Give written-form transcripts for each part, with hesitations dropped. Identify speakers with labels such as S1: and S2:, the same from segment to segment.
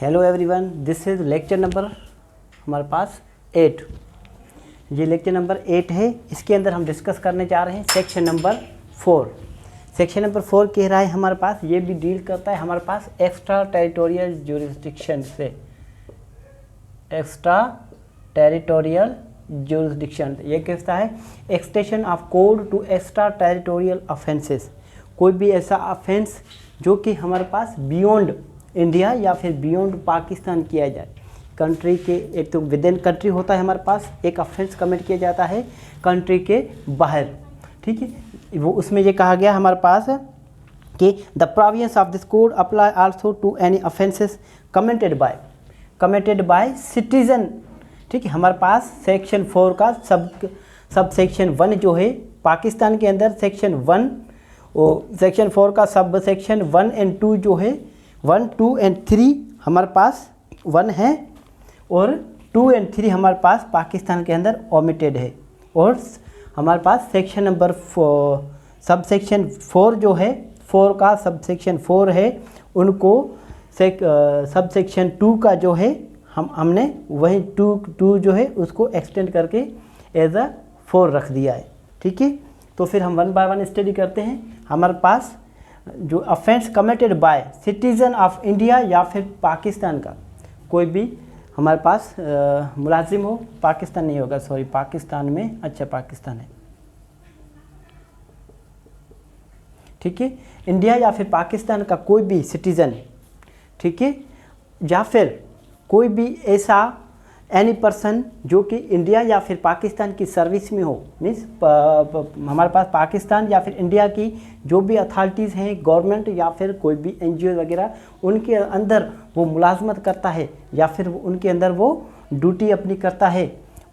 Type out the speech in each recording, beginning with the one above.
S1: Hello everyone, this is lecture number हमारे पास 8। ये lecture number 8 है। इसके अंदर हम डिस्कस करने जा रहे हैं सेक्शन नंबर 4। सेक्शन नंबर 4 कह रहा है हमारे पास, ये भी डील करता है हमारे पास एक्स्ट्रा टेरिटोरियल ज्यूरिसडिक्शन से। एक्स्ट्रा टेरिटोरियल ज्यूरिसडिक्शन ये कहता है extension of code to extra territorial offences. कोई भी ऐसा ऑफेंस जो कि हमारे पास बियॉन्ड इंडिया या फिर बियॉन्ड पाकिस्तान किया जाए। कंट्री के एक तो विद इन कंट्री होता है हमारे पास, एक ऑफेंस कमिट किया जाता है कंट्री के बाहर, ठीक है। वो उसमें ये कहा गया हमारे पास कि the provisions of this code apply also to any offences committed by citizen, ठीक है। हमारे पास सेक्शन 4 का सब सेक्शन 1 जो है पाकिस्तान के अंदर सेक्शन 1, वो सेक्शन 4 का सब सेक्शन 1 एंड 2 जो है 1, 2 एंड 3 हमारे पास 1 है और 2 एंड 3 हमारे पास पाकिस्तान के अंदर ओमिटेड है। और हमारे पास सेक्शन नंबर 4 सब सेक्शन 4 जो है 4 का सब सेक्शन 4 है, उनको सब सेक्शन 2 का जो है हमने वही 2 जो है उसको एक्सटेंड करके एज अ 4 रख दिया है, ठीक है। तो फिर हम 1 बाय 1 स्टडी करते हैं। हमारे पास जो offence committed by citizen of India या फिर पाकिस्तान का कोई भी हमारे पास मुलाजिम हो, पाकिस्तान नहीं होगा, सॉरी पाकिस्तान में, अच्छा पाकिस्तान है, ठीक है। इंडिया या फिर पाकिस्तान का कोई भी सिटीज़न, ठीक है, या फिर कोई भी ऐसा एनी पर्सन जो कि इंडिया या फिर पाकिस्तान की सर्विस में हो, मीन्स हमारे पास पाकिस्तान या फिर इंडिया की जो भी अथॉरिटीज़ हैं, गवर्नमेंट या फिर कोई भी एनजीओ वगैरह, उनके अंदर वो मुलाजमत करता है या फिर उनके अंदर वो ड्यूटी अपनी करता है,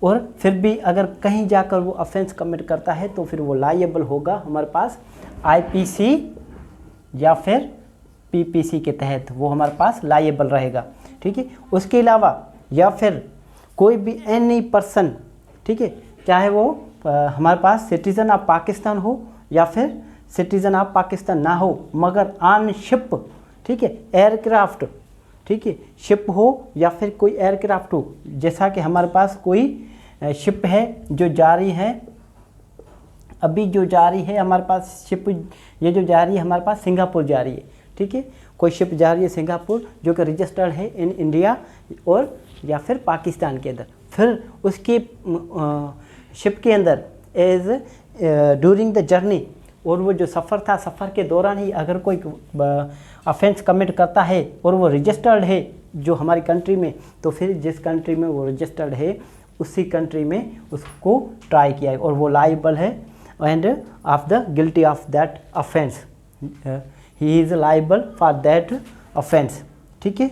S1: और फिर भी अगर कहीं जाकर वो ऑफेंस कमिट करता है तो फिर वो लायबल होगा हमारे पास आईपीसी या फिर पीपीसी के तहत, वो हमारे पास लायबल रहेगा, ठीक है। उसके अलावा या फिर कोई भी एनी पर्सन, ठीक है, चाहे वो हमारे पास सिटीज़न ऑफ पाकिस्तान हो या फिर सिटीज़न ऑफ पाकिस्तान ना हो, मगर ऑन शिप, ठीक है, एयरक्राफ्ट, ठीक है, शिप हो या फिर कोई एयरक्राफ्ट हो, जैसा कि हमारे पास कोई शिप है जो जा रही है, अभी जो जा रही है हमारे पास शिप, ये जो जा रही है हमारे पास सिंगापुर जा रही है, ठीक है। कोई शिप जा रही है सिंगापुर जो कि रजिस्टर्ड है इन इंडिया और या फिर पाकिस्तान के अंदर, फिर उसके शिप के अंदर एज ड्यूरिंग द जर्नी, और वो जो सफ़र था, सफ़र के दौरान ही अगर कोई ऑफेंस कमिट करता है और वो रजिस्टर्ड है जो हमारी कंट्री में, तो फिर जिस कंट्री में वो रजिस्टर्ड है उसी कंट्री में उसको ट्राई किया है और वो लायबल है and of the guilty of that offence, he is liable for that offence, ठीक है।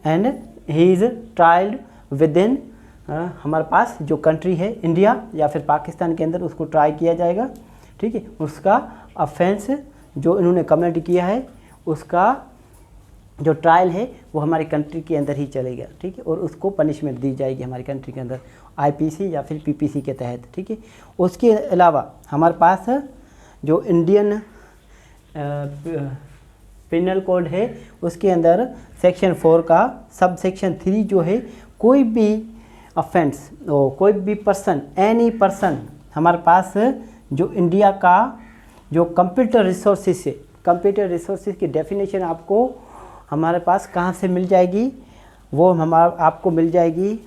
S1: And he is tried within हमारे पास जो कंट्री है इंडिया या फिर पाकिस्तान के अंदर, उसको ट्राई किया जाएगा, ठीक है। उसका ऑफेंस जो इन्होंने कमिट किया है उसका जो ट्रायल है वो हमारी कंट्री के अंदर ही चलेगा, ठीक है, और उसको पनिशमेंट दी जाएगी हमारी कंट्री के अंदर आईपीसी या फिर पीपीसी के तहत, ठीक है। उसके अलावा हमारे पास जो इंडियन पिनल कोड है उसके अंदर सेक्शन 4 का सब सेक्शन 3 जो है, कोई भी ऑफेंस कोई भी पर्सन, एनी पर्सन हमारे पास जो इंडिया का जो कंप्यूटर रिसोर्सेज है, कंप्यूटर रिसोर्सेज की डेफिनेशन आपको हमारे पास कहाँ से मिल जाएगी, वो आपको मिल जाएगी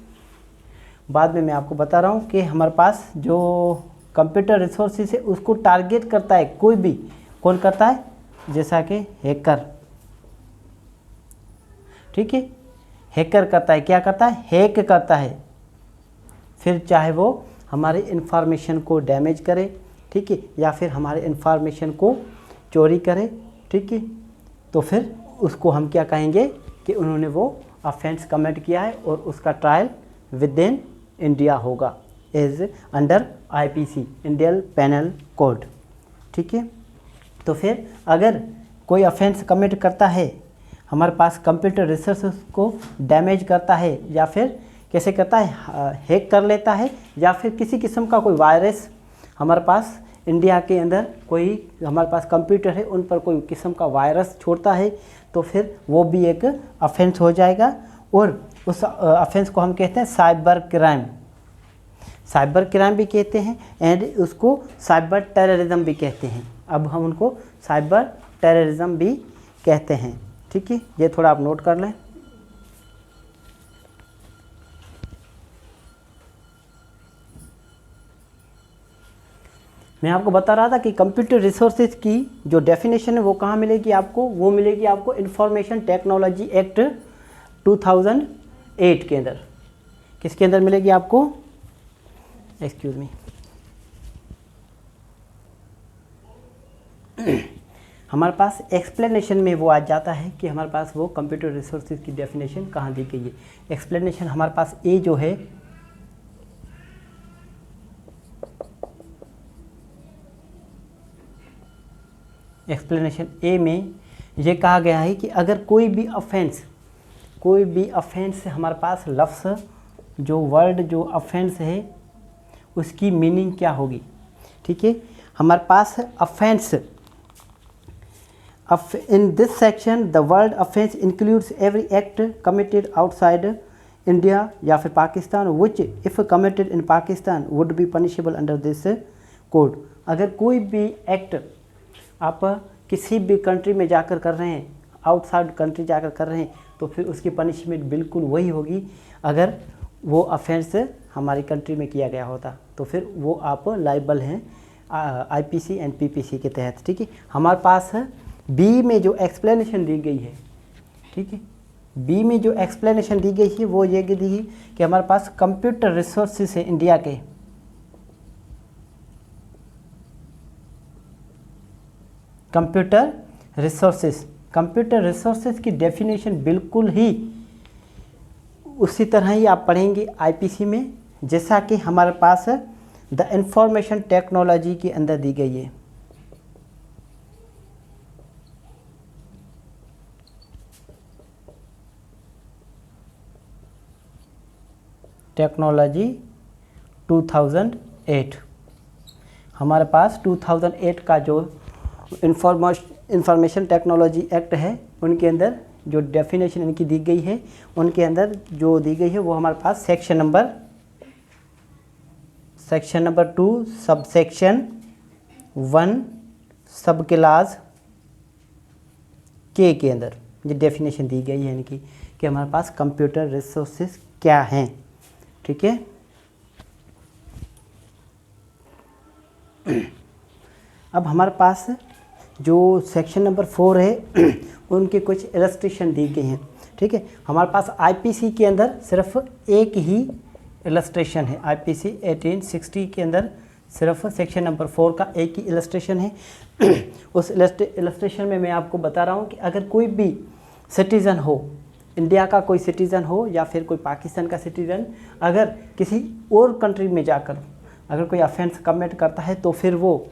S1: बाद में, मैं आपको बता रहा हूँ कि हमारे पास जो कंप्यूटर रिसोर्सेज है उसको टारगेट करता है कोई भी, कौन करता है, जैसा कि हैकर, ठीक है, हैकर करता है, क्या करता है, हैक करता है, फिर चाहे वो हमारे इंफॉर्मेशन को डैमेज करे, ठीक है, या फिर हमारे इंफॉर्मेशन को चोरी करे, ठीक है, तो फिर उसको हम क्या कहेंगे कि उन्होंने वो ऑफेंस कमिट किया है और उसका ट्रायल विद इन इंडिया होगा as under IPC, Indian penal code, ठीक है। तो फिर अगर कोई ऑफेंस कमिट करता है, हमारे पास कंप्यूटर रिसोर्सेस को डैमेज करता है या फिर कैसे करता है, हैक कर लेता है, या फिर किसी किस्म का कोई वायरस हमारे पास इंडिया के अंदर कोई हमारे पास कंप्यूटर है उन पर कोई किस्म का वायरस छोड़ता है तो फिर वो भी एक ऑफेंस हो जाएगा, और उस ऑफेंस को हम कहते हैं साइबर क्राइम। साइबर क्राइम भी कहते हैं एंड उसको साइबर टेररिज्म भी कहते हैं। अब हम उनको साइबर टेररिज्म भी कहते हैं। ठीक है, ये थोड़ा आप नोट कर लें। मैं आपको बता रहा था कि कंप्यूटर रिसोर्सेज की जो डेफिनेशन है वो कहाँ मिलेगी आपको, वो मिलेगी आपको इंफॉर्मेशन टेक्नोलॉजी एक्ट 2008 के अंदर। किसके अंदर मिलेगी आपको, एक्सक्यूज मी, हमारे पास एक्सप्लेनेशन में वो आ जाता है कि हमारे पास वो कंप्यूटर रिसोर्सेज की डेफिनेशन कहाँ दी गई है। एक्सप्लेनेशन हमारे पास ए जो है, एक्सप्लेनेशन ए में ये कहा गया है कि अगर कोई भी ऑफेंस हमारे पास लफ्ज़ जो वर्ड जो ऑफेंस है उसकी मीनिंग क्या होगी। ठीक है, हमारे पास offence in this section the word offense includes every act committed outside India या फिर Pakistan which if committed in Pakistan would be punishable under this code। अगर कोई भी एक्ट आप किसी भी कंट्री में जाकर कर रहे हैं, आउटसाइड कंट्री जाकर कर रहे हैं, तो फिर उसकी पनिशमेंट बिल्कुल वही होगी अगर वो ऑफेंस हमारी कंट्री में किया गया होता, तो फिर वो आप लाइबल हैं आईपीसी एंड पीपीसी के तहत। ठीक है, हमारे पास बी में जो एक्सप्लेनेशन दी गई है, ठीक है, बी में जो एक्सप्लेनेशन दी गई है वो ये दी है कि हमारे पास कंप्यूटर रिसोर्सेज है इंडिया के, कंप्यूटर रिसोर्सेज की डेफिनेशन बिल्कुल ही उसी तरह ही आप पढ़ेंगे आईपीसी में, जैसा कि हमारे पास द इंफॉर्मेशन टेक्नोलॉजी के अंदर दी गई है। टेक्नोलॉजी 2008, हमारे पास 2008 का जो इंफॉर्मेशन टेक्नोलॉजी एक्ट है उनके अंदर जो डेफिनेशन इनकी दी गई है, उनके अंदर जो दी गई है वो हमारे पास सेक्शन नंबर 2 सबसेक्शन 1 सब क्लास के अंदर ये डेफिनेशन दी गई है इनकी कि हमारे पास कंप्यूटर रिसोर्सेज क्या हैं। ठीक है, अब हमारे पास जो सेक्शन नंबर 4 है उनके कुछ इलस्ट्रेशन दी गई हैं। ठीक है, हमारे पास आईपीसी के अंदर सिर्फ एक ही इलस्ट्रेशन है, आईपीसी 1860 के अंदर सिर्फ सेक्शन नंबर 4 का एक ही इलस्ट्रेशन है। उस इलस्ट्रेशन में मैं आपको बता रहा हूँ कि अगर कोई भी सिटीज़न हो, इंडिया का कोई सिटीज़न हो या फिर कोई पाकिस्तान का सिटीज़न, अगर किसी और कंट्री में जाकर अगर कोई ऑफेंस कमिट करता है तो फिर वो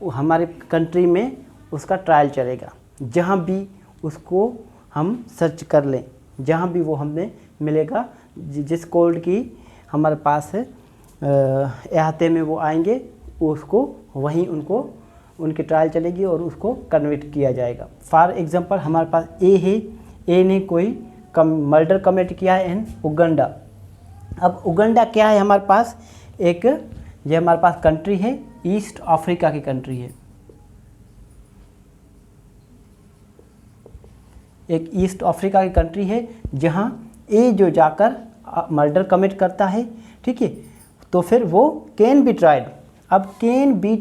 S1: हमारे कंट्री में उसका ट्रायल चलेगा। जहाँ भी उसको हम सर्च कर लें, जहाँ भी वो हमें मिलेगा, जिस कोड की हमारे पास अहाते में वो आएंगे, उसको वहीं उनकी ट्रायल चलेगी और उसको कन्विक्ट किया जाएगा। फॉर एग्जांपल हमारे पास ए है, ए ने कोई मर्डर कमिट किया है इन उगांडा। अब उगांडा क्या है हमारे पास, ये हमारे पास कंट्री है, ईस्ट अफ्रीका की कंट्री है, एक ईस्ट अफ्रीका की कंट्री है जहाँ ए जो जाकर मर्डर कमिट करता है। ठीक है, तो फिर वो कैन बी ट्राइड। अब कैन बी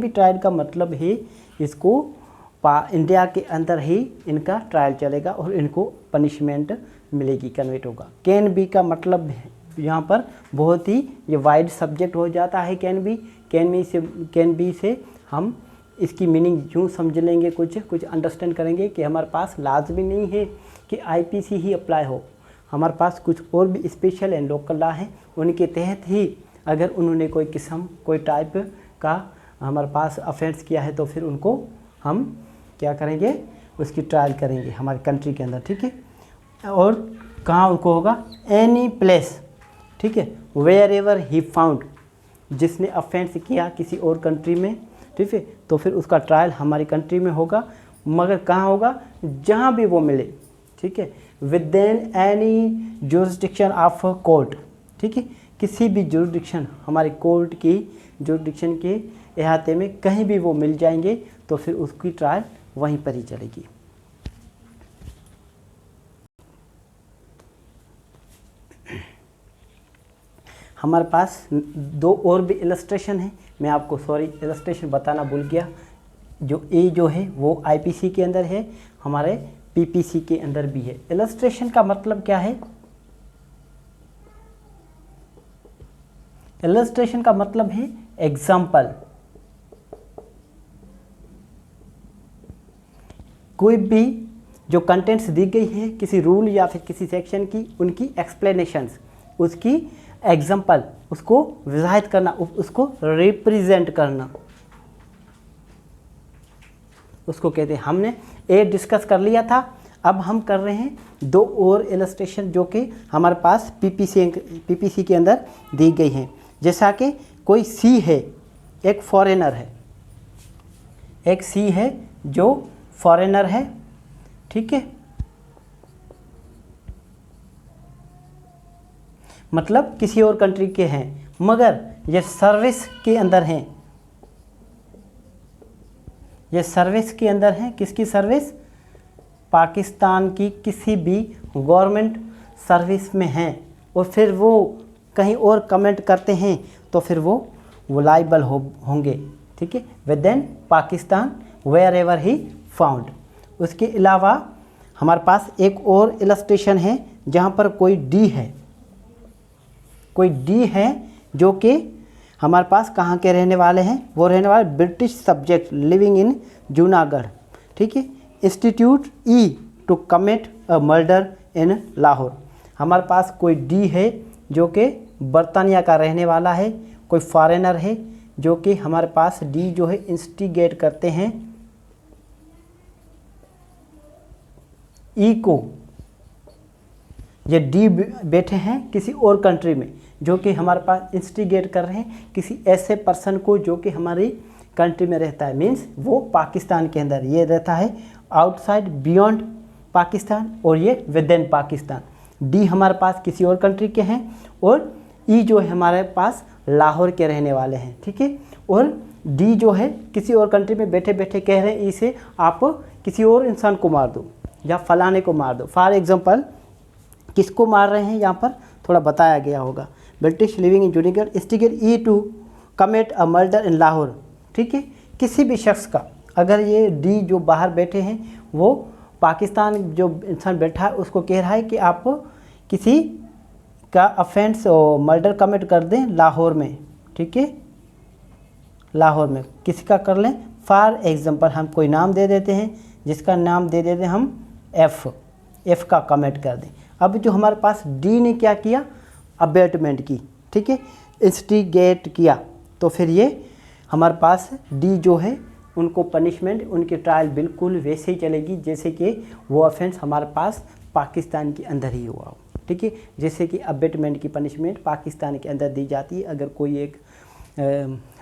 S1: ट्राइड का मतलब है इसको इंडिया के अंदर ही इनका ट्रायल चलेगा और इनको पनिशमेंट मिलेगी, कन्विट होगा। कैन बी का मतलब यहाँ पर बहुत ही ये वाइड सब्जेक्ट हो जाता है। कैन बी से हम इसकी मीनिंग यूँ समझ लेंगे, कुछ अंडरस्टैंड करेंगे कि हमारे पास लाजमी नहीं है कि आईपीसी ही अप्लाई हो, हमारे पास कुछ और भी स्पेशल एंड लोकल लॉ हैं, उनके तहत ही अगर उन्होंने कोई टाइप का हमारे पास ऑफेंस किया है तो फिर उनको हम क्या करेंगे, उसकी ट्रायल करेंगे हमारी कंट्री के अंदर। ठीक है, और कहाँ उनको होगा, एनी प्लेस, ठीक है, वेयर एवर ही फाउंड, जिसने ऑफेंस किया किसी और कंट्री में, ठीक है, तो फिर उसका ट्रायल हमारी कंट्री में होगा, मगर कहाँ होगा, जहाँ भी वो मिले, ठीक है, with in any jurisdiction of court, ठीक है, किसी भी जुरिस्डिक्शन हमारे कोर्ट की जुरिस्डिक्शन के अहाते में कहीं भी वो मिल जाएंगे तो फिर उसकी ट्रायल वहीं पर ही चलेगी। हमारे पास दो और भी इलस्ट्रेशन है, मैं आपको सॉरी इलस्ट्रेशन बताना भूल गया। जो ए जो है वो आईपीसी के अंदर है, हमारे पीपीसी के अंदर भी है। इलस्ट्रेशन का मतलब क्या है? इलस्ट्रेशन का मतलब है एग्जाम्पल। कोई भी जो कंटेंट्स दी गई है किसी रूल या फिर किसी सेक्शन की, उनकी एक्सप्लेनेशंस, उसकी एग्जाम्पल, उसको वजाहित करना, उसको रिप्रेजेंट करना, उसको कहते हैं। हमने ए डिस्कस कर लिया था, अब हम कर रहे हैं दो और इलस्ट्रेशन जो कि हमारे पास पीपीसी के अंदर दी गई हैं। जैसा कि कोई सी है, एक फॉरेनर है, एक सी है जो फॉरेनर है, ठीक है, मतलब किसी और कंट्री के हैं, मगर ये सर्विस के अंदर हैं, ये सर्विस के अंदर हैं। किसकी सर्विस? पाकिस्तान की किसी भी गवर्नमेंट सर्विस में हैं, और फिर वो कहीं और कमेंट करते हैं तो फिर वो लायबल होंगे, ठीक है, within Pakistan wherever he found. उसके अलावा हमारे पास एक और इलस्ट्रेशन है जहाँ पर कोई डी है, कोई डी है जो कि हमारे पास कहाँ के रहने वाले हैं? वो रहने वाले British subject living in Junagadh, ठीक है। इंस्टीट्यूट ई to commit a murder in Lahore. हमारे पास कोई डी है जो कि बर्तानिया का रहने वाला है, कोई फॉरेनर है जो कि हमारे पास डी जो है इंस्टिगेट करते हैं ई को। ये डी बैठे हैं किसी और कंट्री में जो कि हमारे पास इंस्टिगेट कर रहे हैं किसी ऐसे पर्सन को जो कि हमारी कंट्री में रहता है, मीन्स वो पाकिस्तान के अंदर ये रहता है, आउटसाइड बियॉन्ड पाकिस्तान, और ये विद इन पाकिस्तान। डी हमारे पास किसी और कंट्री के हैं और ई जो है हमारे पास लाहौर के रहने वाले हैं, ठीक है। और डी जो है किसी और कंट्री में बैठे बैठे कह रहे हैं ई से आप किसी और इंसान को मार दो या फलाने को मार दो। फॉर एग्जांपल किसको मार रहे हैं यहाँ पर थोड़ा बताया गया होगा। British living in Junagadh instigate ई to commit a murder in Lahore, ठीक है। किसी भी शख्स का, अगर ये डी जो बाहर बैठे हैं वो पाकिस्तान जो इंसान बैठा है उसको कह रहा है कि आप किसी का ऑफेंस और मर्डर कमिट कर दें लाहौर में, ठीक है, लाहौर में किसी का कर लें। फॉर एग्जांपल हम कोई नाम दे देते हैं, जिसका नाम दे देते हैं हम एफ का कमिट कर दें। अब जो हमारे पास डी ने क्या किया? अबेटमेंट की, ठीक है, इंस्टिगेट किया, तो फिर ये हमारे पास डी जो है उनको पनिशमेंट, उनकी ट्रायल बिल्कुल वैसे ही चलेगी जैसे कि वो ऑफेंस हमारे पास पाकिस्तान के अंदर ही हुआ हो, ठीक है। जैसे कि अबेटमेंट की पनिशमेंट पाकिस्तान के अंदर दी जाती है। अगर कोई एक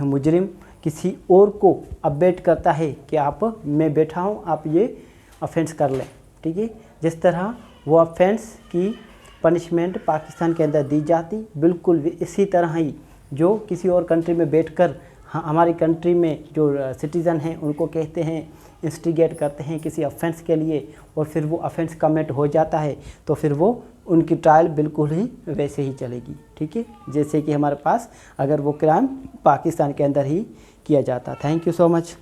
S1: मुजरिम किसी और को अबेट करता है कि आप, मैं बैठा हूँ, आप ये ऑफेंस कर लें, ठीक है, जिस तरह वो ऑफेंस की पनिशमेंट पाकिस्तान के अंदर दी जाती, बिल्कुल इसी तरह ही जो किसी और कंट्री में बैठकर हमारी कंट्री में जो सिटीज़न हैं उनको कहते हैं, इंस्टिगेट करते हैं किसी ऑफेंस के लिए, और फिर वो ऑफेंस कमिट हो जाता है तो फिर वो उनकी ट्रायल बिल्कुल ही वैसे ही चलेगी, ठीक है, जैसे कि हमारे पास अगर वो क्राइम पाकिस्तान के अंदर ही किया जाता। Thank you so much.